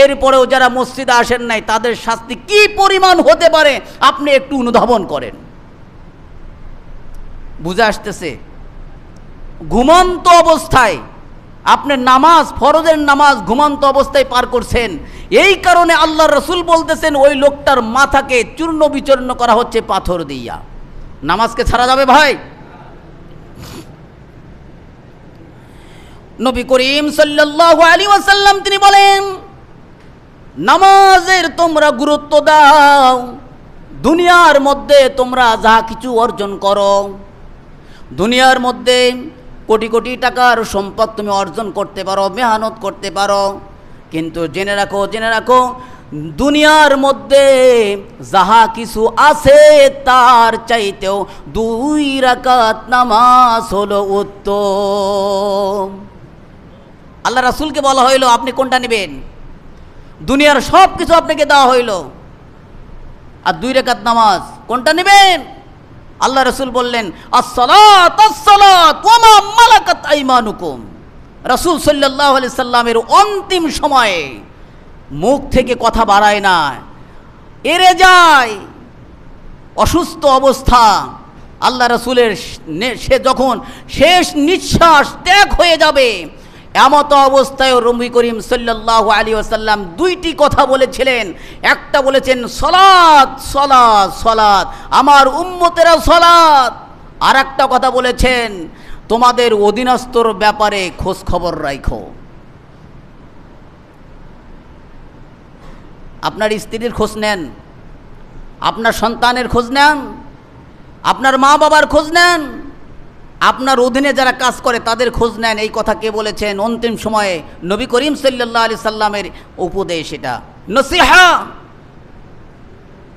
এরপরেও যারা মসজিদে আসেন নাই, তাদের শাস্তি কি পরিমাণ হতে পারে আপনি একটু অনুধাবন করেন। বুঝে আসতেছে? ঘুমন্ত অবস্থায় আপনি নামাজ, ফরজের নামাজ ঘুমন্ত অবস্থায় পার করছেন, এই কারণে আল্লাহর রাসূল বলতেছেন ওই লোকটার মাথাকে চূর্ণ বিচূর্ণ করা হচ্ছে পাথর দিয়া। নামাজকে ছাড়া যাবে ভাই? নবী করিম সাল্লাল্লাহু আলাইহি ওয়াসাল্লাম তিনি বলেন, নামাজের তোমরা গুরুত্ব দাও। দুনিয়ার মধ্যে তোমরা যা কিছু অর্জন করো, দুনিয়ার মধ্যে কোটি কোটি টাকার সম্পদ তুমি অর্জন করতে পারো, মেহনত করতে পারো, কিন্তু জেনে রাখো দুনিয়ার মধ্যে যাহা কিছু আছে তার চাইতেও 2 রাকাত নামাজ হলো উত্তম। আল্লাহ রাসূলকে বলা হইল আপনি কোনটা নেবেন? দুনিয়ার সব কিছু আপনাকে দেওয়া হইল, আর 2 রাকাত নামাজ কোনটা নেবেন? আল্লাহ রাসূল বললেন আসসালাত ওয়া মা মালাকাত আইমানুকুম। রাসূল সাল্লাল্লাহু আলাইহি সাল্লামের অন্তিম সময়ে মুখ থেকে কথা বাড়ায় না, এড়ে যায়। অসুস্থ অবস্থা, আল্লাহ রাসূলের সে যখন শেষ নিঃশ্বাস ত্যাগ হয়ে যাবে, এমত অবস্থায় নবী করিম সাল্লাল্লাহু আলাইহি ওয়াসাল্লাম 2টি কথা বলেছিলেন। একটা বলেছেন সালাত সালাত সালাত, আমার উম্মতেরা সালাত। আর একটা কথা বলেছেন তোমাদের অধীনস্থর ব্যাপারে খোঁজ খবর রাখো। আপনার স্ত্রীর খোঁজ নেন, আপনার সন্তানের খোঁজ নেন, আপনার মা বাবার খোঁজ নেন, আপনার অধীনে যারা কাজ করে তাদের খোঁজ নেন। এই কথা কে বলেছেন? অন্তিম সময়ে নবী করিম সাল্লাল্লাহু আলাইহি সাল্লামের উপদেশ, এটা নসিহা।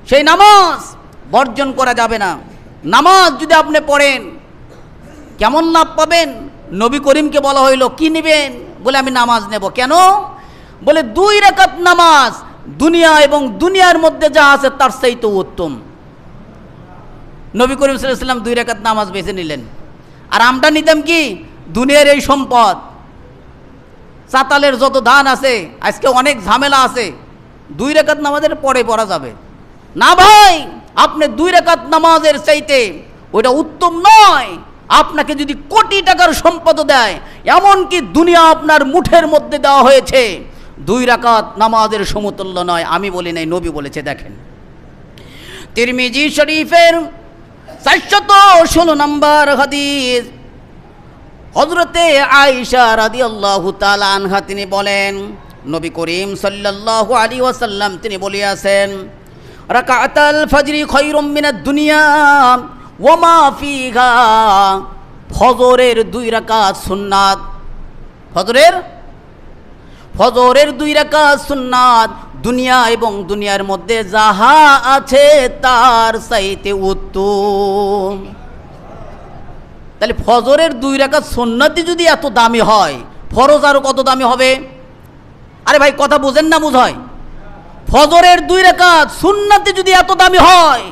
সেই নামাজ বর্জন করা যাবে না। নামাজ যদি আপনি পড়েন কেমন লাভ পাবেন? নবী করিমকে বলা হইল কি নেবেন? বলে আমি নামাজ নেব। কেন? বলে 2 রাকাত নামাজ দুনিয়া এবং দুনিয়ার মধ্যে যা আছে তার চাইতে উত্তম। নবী করিম সাল্লাল্লাহু আলাইহি সাল্লাম 2 রাকাত নামাজ বেছে নিলেন। আর আমরা নিতাম কি? দুনিয়ার এই সম্পদ, চাতালের যত ধান আছে, আজকে অনেক ঝামেলা আছে, 2 রাকাত নামাজের পরে পড়া যাবে না। ভাই, আপনি 2 রাকাত নামাজের চাইতে ওইটা উত্তম নয়। আপনাকে যদি কোটি টাকার সম্পদ দেয়, এমনকি দুনিয়া আপনার মুঠের মধ্যে দেওয়া হয়েছে, 2 রাকাত নামাজের সমতুল্য নয়। আমি বলি নাই, নবী বলেছে। দেখেন তিরমিজি শরীফের 416 নম্বর হাদিস, হযরতে আয়েশা রাদিয়াল্লাহু তাআলা আনহা তিনি বলেন, নবী করিম সাল্লাল্লাহু আলাইহি ওয়াসাল্লাম তিনি বলিয়াছেন, রাকাতাল ফজরি খায়রুম মিনাদ দুনিয়া ওয়া মা ফিহা। ফজরের 2 রাকাত সুন্নাত, ফজরের 2 রাকাত সুন্নাত দুনিয়া এবং দুনিয়ার মধ্যে যাহা আছে তার চাইতে উত্তম। তাহলে ফজরের 2 রাকাত সুন্নাতই যদি এত দামি হয়, ফরজ আরো কত দামি হবে? আরে ভাই, কথা বুঝেন না? বুঝায় ফজরের 2 রাকাত সুন্নাতই যদি এত দামি হয়,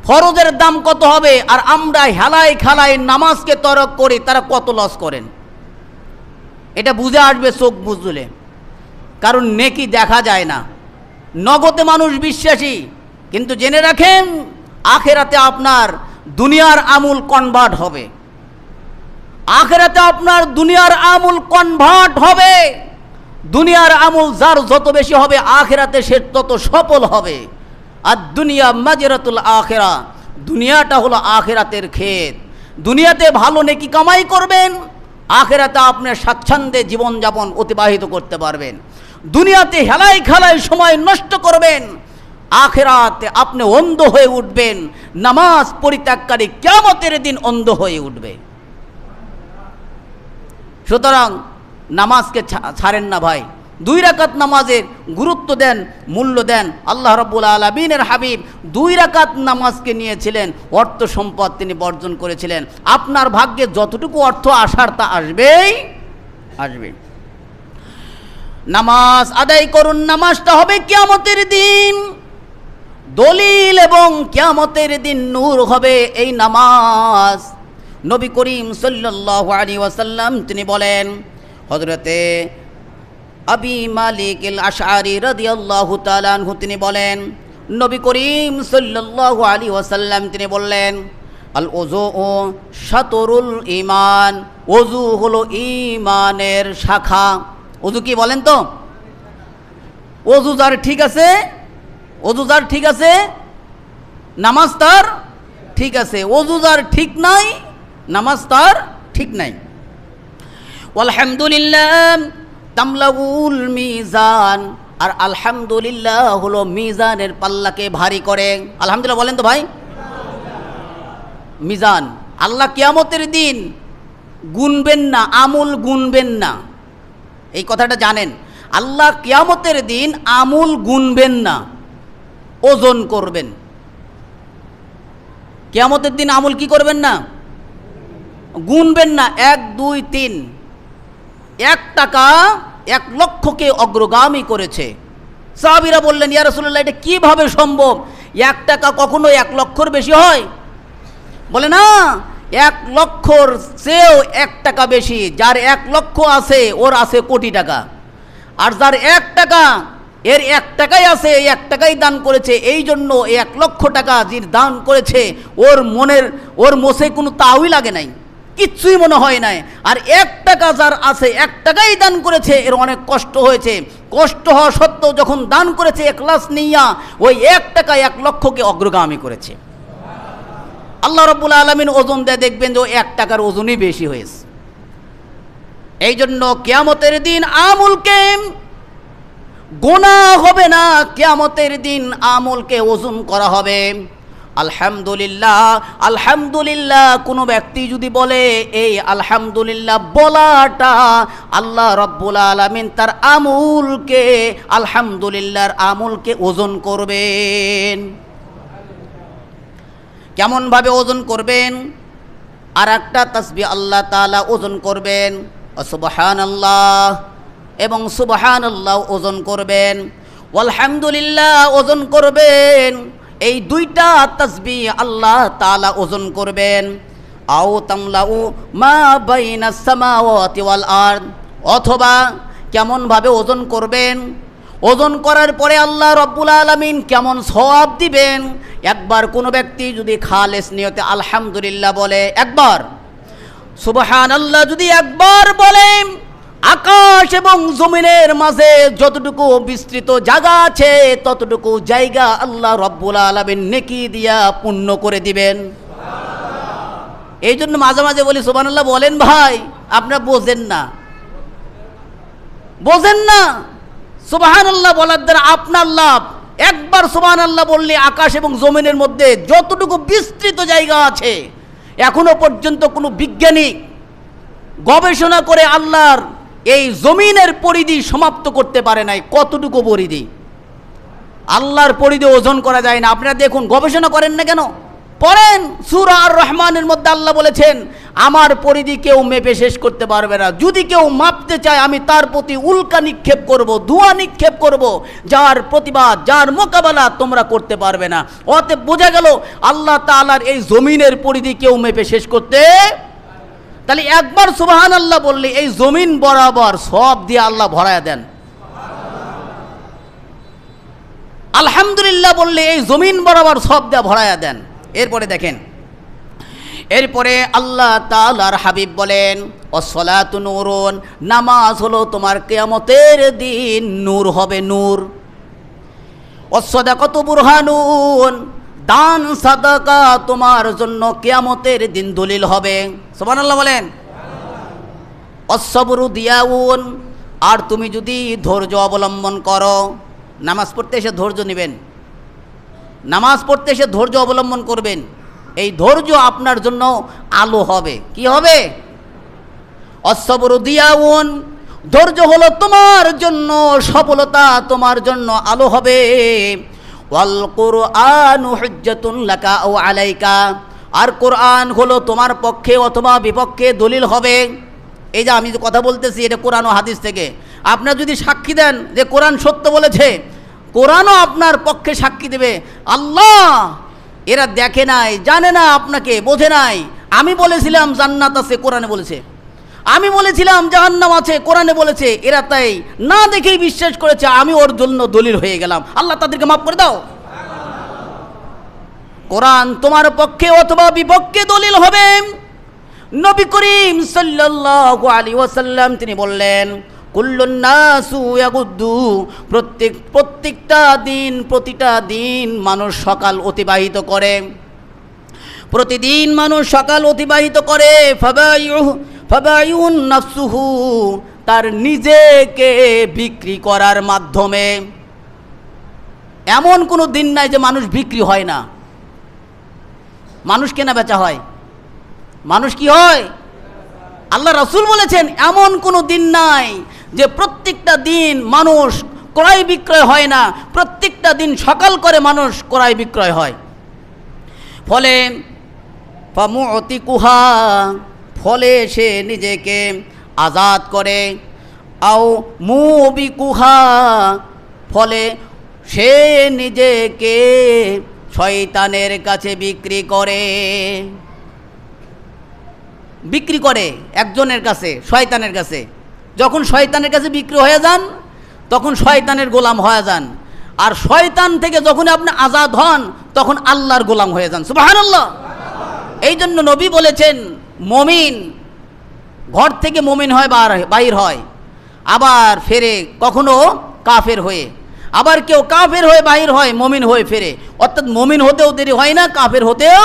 ফরজের দাম কত হবে? আর আমরা হেলায় খেলায় নামাজকে তরক করি, তারা কত লস করেন। এটা বুঝে আসবে চোখ বুঝলে, কারণ নেকি দেখা যায় না। নগদে মানুষ বিশ্বাসী, কিন্তু জেনে রাখেন আখেরাতে আপনার দুনিয়ার আমল কনভার্ট হবে। আখেরাতে আপনার দুনিয়ার আমল কনভার্ট হবে। দুনিয়ার আমল যার যত বেশি হবে আখিরাতে সে তত সফল হবে। আর দুনিয়া মাজরাতুল আখিরা, দুনিয়াটা হলো আখিরাতের ক্ষেত। দুনিয়াতে ভালো নেকি কামাই করবেন, আখিরাতে আপনি স্বাচ্ছন্দ্যে জীবনযাপন অতিবাহিত করতে পারবেন। দুনিয়াতে হেলাই খেলায় সময় নষ্ট করবেন, আখিরাতে আপনি অন্ধ হয়ে উঠবেন। নামাজ পরিত্যাগকারী কিয়ামতের দিন অন্ধ হয়ে উঠবে। সুতরাং নামাজকে ছাড়েন না ভাই, 2 রাকাত নামাজের গুরুত্ব দেন, মূল্য দেন। আল্লাহ রাব্বুল আলামিনের হাবিব 2 রাকাত নামাজকে নিয়েছিলেন, অর্থ সম্পদ তিনি বর্জন করেছিলেন। আপনার ভাগ্যে যতটুকু অর্থ আসার তা আসবেই আসবে। নামাজ আদায় করুন, নামাজটা হবে কিয়ামতের দিন দলিল এবং কিয়ামতের দিন নূর হবে এই নামাজ। নবী করিম সাল্লাল্লাহু আলাইহি ওয়াসাল্লাম তিনি বলেন, হযরতে আবি মালিক আল আশআরী রাদিয়াল্লাহু তাআলা আনহু তিনি বলেন, নবী করিম সাল্লাল্লাহু আলাইহি ওয়াসাল্লাম তিনি বললেন, আল ওযু শাতরুল ঈমান, ওযু হলো ঈমানের শাখা। ওযু কি বলেন তো? ওযু যার ঠিক আছে, ওযু যার ঠিক আছে নামাজ তার ঠিক আছে, ওযু যার ঠিক নাই নামাজ তার ঠিক নাই। আলহামদুলিল্লাহ তামলাউল মিজান, আর আলহামদুলিল্লাহ হলো মিজানের পাল্লাকে ভারী করে। আলহামদুলিল্লাহ বলেন তো ভাই। মিজান, আল্লাহ কিয়ামতের দিন গুনবেন না, আমল গুনবেন না, এই কথাটা জানেন। আল্লাহ কিয়ামতের দিন আমল গুনবেন না, ওজন করবেন। কিয়ামতের দিন আমল কি করবেন না? গুনবেন না। 1 2 3, 1 টাকা 1 লক্ষকে অগ্রগামী করেছে। সাহাবীরা বললেন, ইয়া রাসূলুল্লাহ এটা কিভাবে সম্ভব? 1 টাকা কখনো 1 লক্ষর বেশি হয়? বলে না, 1 লক্ষর চেয়েও 1 টাকা বেশি। যার 1 লক্ষ আছে ওর আছে কোটি টাকা, আর যার 1 টাকা এর 1 টাকাই আছে, এই 1 টাকাই দান করেছে। এই জন্য 1 লক্ষ টাকা যিনি দান করেছে ওর মোছে কোনো তাওই লাগে নাই, কিচ্ছুই মনে হয় নাই। আর 1 টাকা যার আছে, 1 টাকাই দান করেছে, এর অনেক কষ্ট হয়েছে। কষ্ট হওয়া সত্ত্বেও যখন দান করেছে ইখলাস নিয়া, ওই 1 টাকা 1 লক্ষকে অগ্রগামী করেছে। আল্লাহ রাব্বুল আলামিন ওজন দেয়, দেখবেন যে 1 টাকার ওজনই বেশি হয়েছে। এই জন্য কিয়ামতের দিন আমলকে গোনা হবে না, কিয়ামতের দিন আমলকে ওজন করা হবে। আলহামদুলিল্লাহ, আলহামদুলিল্লাহ কোনো ব্যক্তি যদি বলে, এই আলহামদুলিল্লাহ বলাটা আল্লাহ রাব্বুল আলামিন তার আমলকে, আলহামদুলিল্লাহর আমলকে ওজন করবেন। কেমনভাবে ওজন করবেন? আর একটা তাসবিহ আল্লাহ তাআলা ওজন করবেন, সুবহানাল্লাহ এবং সুবহানাল্লাহ ওজন করবেন, আলহামদুলিল্লাহ ওজন করবেন। এই 2টা তাসবিহ আল্লাহ তাআলা ওজন করবেন। আও তামলাউ মা বাইনাস সামাওয়াতি ওয়াল আরদ, অথবা কেমনভাবে ওজন করবেন? ওজন করার পরে আল্লাহ রাব্বুল আলামিন কেমন সওয়াব দিবেন? একবার কোনো ব্যক্তি যদি খালেস নিয়তে আলহামদুলিল্লাহ বলে, একবার সুবহানাল্লাহ যদি একবার বলে, আকাশ এবং জমিনের মাঝে যতটুকু বিস্তৃত জায়গা আছে ততটুকু জায়গা আল্লাহ রাব্বুল আলামিন নেকি দিয়া পূর্ণ করে দিবেন। এই জন্য মাঝে মাঝে বলি সুবহানাল্লাহ বলেন ভাই, আপনারা বোঝেন না, বোঝেন না। সুবহানাল্লাহ বলার দ্বারা আপনার লাভ। একবার সুবহানাল্লাহ বললে আকাশ এবং জমিনের মধ্যে যতটুকু বিস্তৃত জায়গা আছে, এখনো পর্যন্ত কোনো বিজ্ঞানী গবেষণা করে আল্লাহর এই জমিনের পরিধি সমাপ্ত করতে পারে নাই। কতটুকু পরিধি? আল্লাহর পরিধি ওজন করা যায় না। আপনারা দেখুন, গবেষণা করেন না কেন? পড়েন সূরা আর রহমানের মধ্যে আল্লাহ বলেছেন, আমার পরিধি কেউ মেপে শেষ করতে পারবে না। যদি কেউ মাপতে চায় আমি তার প্রতি উল্কা নিক্ষেপ করব, ধোঁয়া নিক্ষেপ করব, যার প্রতিবাদ, যার মোকাবেলা তোমরা করতে পারবে না। অতএব বোঝা গেল আল্লাহ তাআলার এই জমিনের পরিধি কেউ মেপে শেষ করতে। তাহলে একবার সুবহানাল্লাহ বললে এই জমিন বরাবর সব দিয়ে আল্লাহ ভরায়া দেন। আলহামদুলিল্লাহ বললে এই জমিন বরাবর সব দিয়ে ভরায়া দেন। এরপরে দেখেন, এরপরে আল্লাহ তাআলার হাবিব বলেন ওয়াসসালাতু নূরুন, নামাজ হলো তোমার কিয়ামতের দিন নূর হবে, নূর। ওয়াসসাদাকাতু বুরহানুন, দান সাদাকা তোমার জন্য কিয়ামতের দিন দলিল হবে। সুবহানাল্লাহ বলেন। ওয়াসসাবরু দিয়াউন, আর তুমি যদি ধৈর্য অবলম্বন করো, নামাজ পড়তে এসে ধৈর্য নেবেন, নামাজ পড়তে এসে ধৈর্য অবলম্বন করবেন, এই ধৈর্য আপনার জন্য আলো হবে। কি হবে? অসবরু দিয়াউন, ধৈর্য হলো তোমার জন্য সফলতা, তোমার জন্য আলো হবে। ওয়াল কুরআনু হুজ্জাতুন লাকা আও আলাইকা, আর কোরআন হলো তোমার পক্ষে অথবা বিপক্ষে দলিল হবে। এই যে আমি যে কথা বলতেছি এটা কোরআন ও হাদিস থেকে, আপনারা যদি সাক্ষী দেন যে কোরআন সত্য বলেছে, কোরআনও আপনার পক্ষে সাক্ষী দেবে। আল্লাহ এরা দেখে নাই, জানে না, আপনাকে বোঝে নাই। আমি বলেছিলাম জান্নাত আছে, কোরআনে বলেছে। আমি বলেছিলাম জাহান্নাম আছে, কোরআনে বলেছে। এরা তাই না দেখেই বিশ্বাস করেছে, আমি ওর জন্য দলিল হয়ে গেলাম। আল্লাহ তাদেরকে মাফ করে দাও। কোরআন তোমার পক্ষে অথবা বিপক্ষে দলিল হবে। নবী করিম সাল্লাল্লাহু আলাইহি ওয়াসাল্লাম তিনি বললেন কুল্লুন নাসু ইয়াগুদ্দু, প্রত্যেকটা দিন, প্রতিটা দিন মানুষ সকাল অতিবাহিত করে, প্রতিদিন মানুষ সকাল অতিবাহিত করে। ফাবায়ুন নাফসুহু, তার নিজেকে বিক্রি করার মাধ্যমে। এমন কোনো দিন নাই যে মানুষ বিক্রি হয় না, মানুষ কেনা বেচা হয়। মানুষ কি হয়? আল্লাহ রাসূল বলেছেন এমন কোনো দিন নাই যে প্রত্যেকটা দিন মানুষ ক্রয় বিক্রয় হয় না, প্রত্যেকটা দিন সকাল করে মানুষ ক্রয় বিক্রয় হয়। ফলে ফামুতিকুহা, ফলে সে নিজেকে আজাদ করে। আও মুবিকুহা, ফলে সে নিজেকে শয়তানের কাছে বিক্রি করে। বিক্রি করে একজনের কাছে, শয়তানের কাছে। যখন শয়তানের কাছে বিক্রি হয়ে যান তখন শয়তানের গোলাম হয়ে যান, আর শয়তান থেকে যখন আপনি আজাদ হন তখন আল্লাহর গোলাম হয়ে যান। সুবহানাল্লাহ। এই জন্য নবী বলেছেন মুমিন ঘর থেকে মুমিন হয়, বাইর হয়, আবার ফেরে কখনো কাফের হয়ে, আবার কেউ কাফের হয়ে বাইর হয়, মুমিন হয়ে ফেরে। অর্থাৎ মুমিন হতেও দেরি হয় না, কাফের হতেও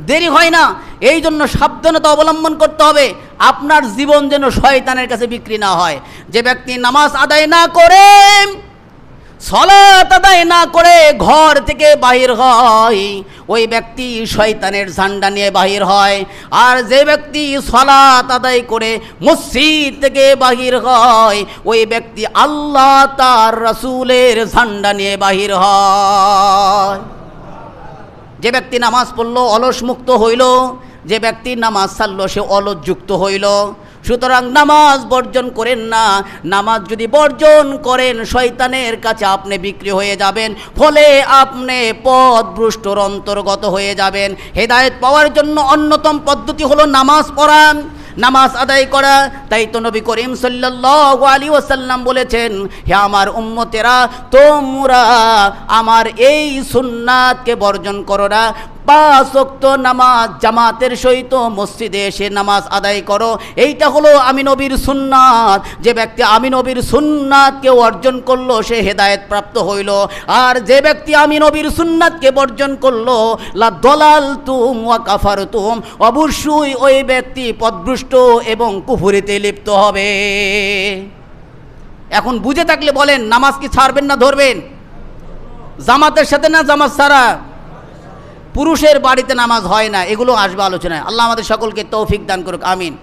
দেরি হয় না। এই জন্য সাবধানতা অবলম্বন করতে হবে, আপনার জীবন যেন শয়তানের কাছে বিক্রি না হয়। যে ব্যক্তি নামাজ আদায় না করে, সালাত আদায় না করে ঘর থেকে বাহির হয়, ওই ব্যক্তি শয়তানের ঝান্ডা নিয়ে বাহির হয়। আর যে ব্যক্তি সালাত আদায় করে মসজিদ থেকে বাহির হয়, ওই ব্যক্তি আল্লাহ তার রাসূলের ঝান্ডা নিয়ে বাহির হয়। যে ব্যক্তি নামাজ পড়লো অলস মুক্ত হইল, যে ব্যক্তি নামাজ ছাড়লো সে অলসযুক্ত হইল। সুতরাং নামাজ বর্জন করেন না। নামাজ যদি বর্জন করেন শয়তানের কাছে আপনি বিক্রি হয়ে যাবেন, ফলে আপনি পথভ্রষ্টর অন্তর্গত হয়ে যাবেন। হেদায়েত পাওয়ার জন্য অন্যতম পদ্ধতি হলো নামাজ পড়া, নামাজ আদায় করা। তাই তো নবী করিম সাল্লাল্লাহু আলাইহি ওয়াসাল্লাম বলেছেন, হে আমার উম্মতেরা, তোমরা আমার এই সুন্নাতকে বর্জন করো না। 5 ওয়াক্ত নামাজ জামাতের সহিত মসজিদে এসে নামাজ আদায় করো। এইটা হলো আমি নবীর সুন্নাত। যে ব্যক্তি আমি নবীর সুন্নাতকে অর্জন করলো সে হেদায়েত প্রাপ্ত হইল। আর যে ব্যক্তি আমি নবীর সুন্নাতকে বর্জন করলো, লা দালালতুম ওয়া কাফারতুম, অবশ্যই ওই ব্যক্তি পথভ্রষ্ট এবং কুফরিতে লিপ্ত হবে। এখন বুঝে থাকলে বলেন, নামাজ কি ছাড়বেন না ধরবেন? জামাতের সাথে না জামাত ছাড়া? পুরুষের বাড়িতে নামাজ হয় না, এগুলো আসবে আলোচনায়। আল্লাহ আমাদের সকলকে তৌফিক দান করুক, আমিন।